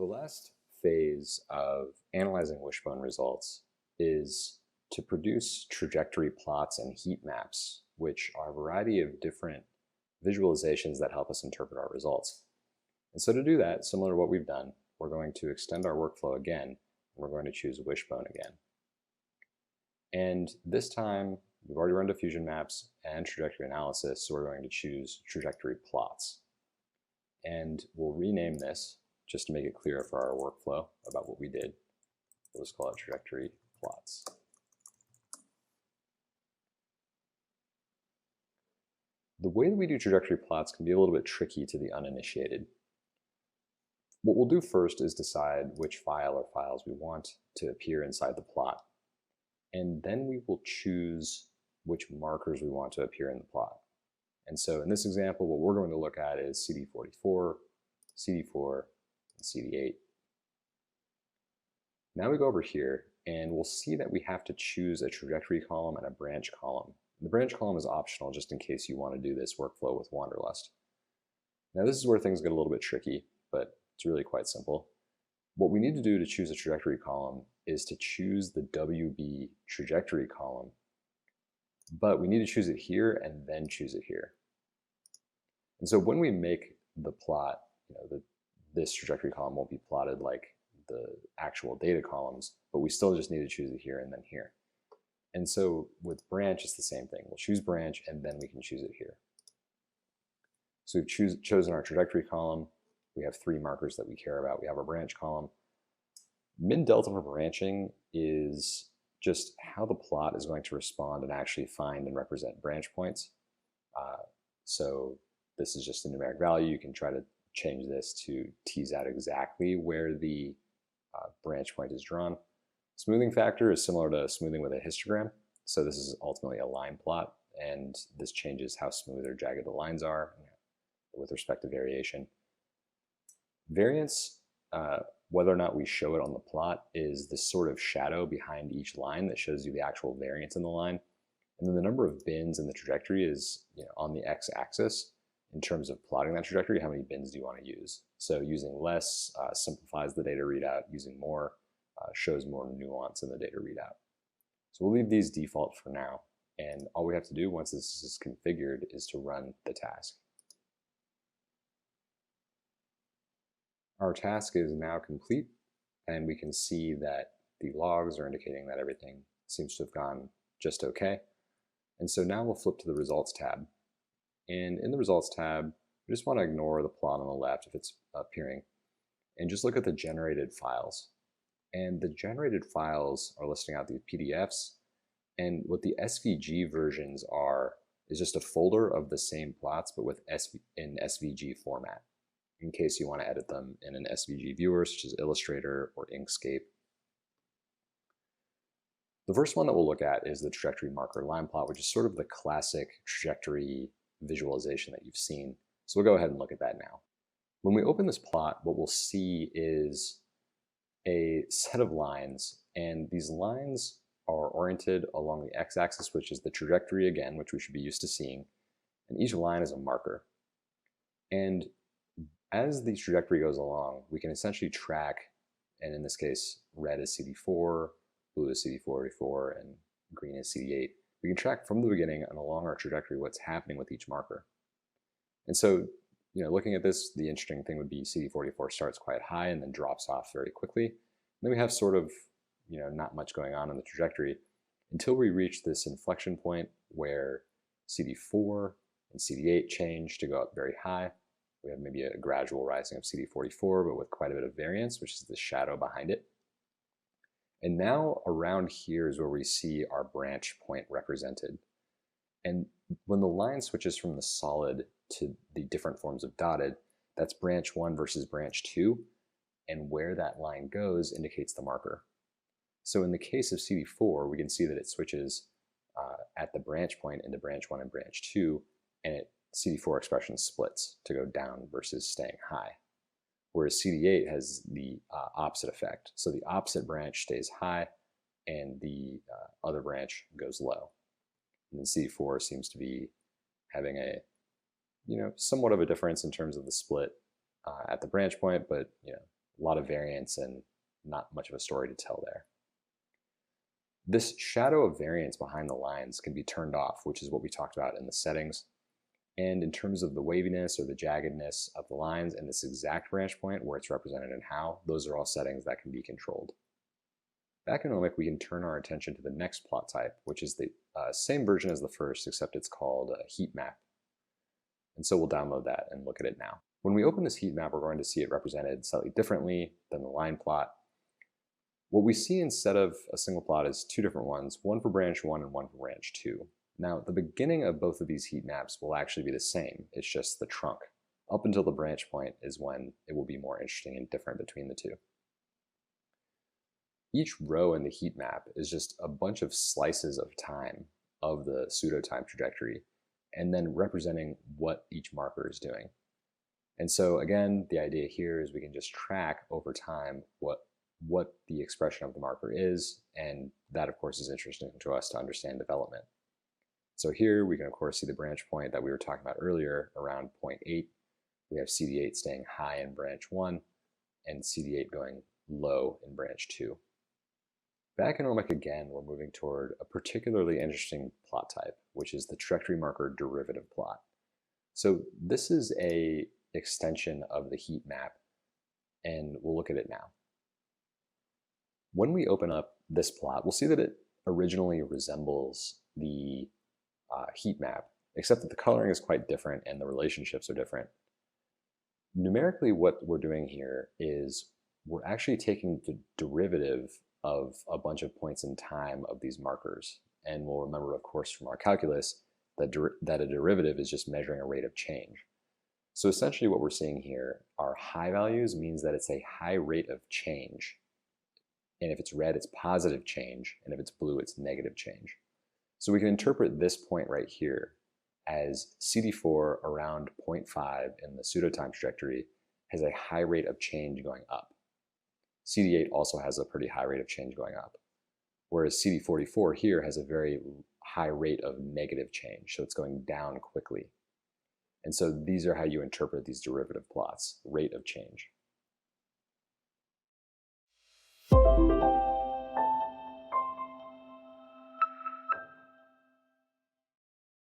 The last phase of analyzing Wishbone results is to produce trajectory plots and heat maps, which are a variety of different visualizations that help us interpret our results. And so to do that, similar to what we've done, we're going to extend our workflow again, and we're going to choose Wishbone again. And this time, we've already run diffusion maps and trajectory analysis, so we're going to choose trajectory plots. And we'll rename this just to make it clear for our workflow about what we did. We'll just call it trajectory plots. The way that we do trajectory plots can be a little bit tricky to the uninitiated. What we'll do first is decide which file or files we want to appear inside the plot. And then we will choose which markers we want to appear in the plot. And so in this example, what we're going to look at is CD44, CD4, and CD8. Now we go over here and we'll see that we have to choose a trajectory column and a branch column. The branch column is optional just in case you want to do this workflow with Wanderlust. Now this is where things get a little bit tricky, but it's really quite simple. What we need to do to choose a trajectory column is to choose the WB trajectory column, but we need to choose it here and then choose it here. And so when we make the plot, this trajectory column won't be plotted like the actual data columns, but we still just need to choose it here and then here. And so with branch, it's the same thing. We'll choose branch and then we can choose it here. So we've chosen our trajectory column. We have three markers that we care about. We have our branch column. Min delta for branching is just how the plot is going to respond and actually find and represent branch points. So this is just a numeric value. You can try to change this to tease out exactly where the branch point is drawn. Smoothing factor is similar to smoothing with a histogram. So this is ultimately a line plot, and this changes how smooth or jagged the lines are with respect to variation. Variance, whether or not we show it on the plot, is this sort of shadow behind each line that shows you the actual variance in the line. And then the number of bins in the trajectory is on the x-axis in terms of plotting that trajectory. How many bins do you want to use? So using less simplifies the data readout. Using more shows more nuance in the data readout. So we'll leave these default for now. And all we have to do once this is configured is to run the task. Our task is now complete, and we can see that the logs are indicating that everything seems to have gone just okay. And so now we'll flip to the results tab. And in the results tab, we just want to ignore the plot on the left if it's appearing, and just look at the generated files. And the generated files are listing out these PDFs, and what the SVG versions are is just a folder of the same plots, but in SVG format, in case you want to edit them in an SVG viewer, such as Illustrator or Inkscape. The first one that we'll look at is the trajectory marker line plot, which is sort of the classic trajectory visualization that you've seen. So we'll go ahead and look at that now. When we open this plot, what we'll see is a set of lines, and these lines are oriented along the x-axis, which is the trajectory again, which we should be used to seeing, and each line is a marker. And as the trajectory goes along, we can essentially track, and in this case, red is CD4, blue is CD44, and green is CD8. We can track from the beginning and along our trajectory what's happening with each marker. And so, looking at this, the interesting thing would be CD44 starts quite high and then drops off very quickly. And then we have sort of, not much going on in the trajectory until we reach this inflection point where CD4 and CD8 change to go up very high. We have maybe a gradual rising of CD44, but with quite a bit of variance, which is the shadow behind it. And now around here is where we see our branch point represented. And when the line switches from the solid to the different forms of dotted, that's branch 1 versus branch 2, and where that line goes indicates the marker. So in the case of CD4, we can see that it switches at the branch point into branch 1 and branch 2, and CD4 expression splits to go down versus staying high. Whereas CD8 has the opposite effect. So the opposite branch stays high and the other branch goes low. And then CD4 seems to be having a somewhat of a difference in terms of the split at the branch point, but a lot of variance and not much of a story to tell there. This shadow of variance behind the lines can be turned off, which is what we talked about in the settings. And in terms of the waviness or the jaggedness of the lines and this exact branch point where it's represented and how, those are all settings that can be controlled. Back in OMIQ, we can turn our attention to the next plot type, which is the same version as the first, except it's called a heat map. And so we'll download that and look at it now. When we open this heat map, we're going to see it represented slightly differently than the line plot. What we see instead of a single plot is two different ones, one for branch 1 and one for branch 2. Now, the beginning of both of these heat maps will actually be the same. It's just the trunk. Up until the branch point is when it will be more interesting and different between the two. Each row in the heat map is just a bunch of slices of time of the pseudo-time trajectory, and then representing what each marker is doing. And so again, the idea here is we can just track over time what the expression of the marker is, and that of course is interesting to us to understand development. So here we can of course see the branch point that we were talking about earlier around 0.8. We have CD8 staying high in branch 1 and CD8 going low in branch 2. Back in OMIQ again, we're moving toward a particularly interesting plot type, which is the trajectory marker derivative plot. So this is an extension of the heat map, and we'll look at it now. When we open up this plot, we'll see that it originally resembles the heat map, except that the coloring is quite different and the relationships are different. Numerically, what we're doing here is we're actually taking the derivative of a bunch of points in time of these markers. And we'll remember, of course, from our calculus that a derivative is just measuring a rate of change. So essentially what we're seeing here are high values means that it's a high rate of change. And if it's red, it's positive change. And if it's blue, it's negative change. So we can interpret this point right here as CD4 around 0.5 in the pseudo-time trajectory has a high rate of change going up. CD8 also has a pretty high rate of change going up, whereas CD44 here has a very high rate of negative change, so it's going down quickly. And so these are how you interpret these derivative plots, rate of change.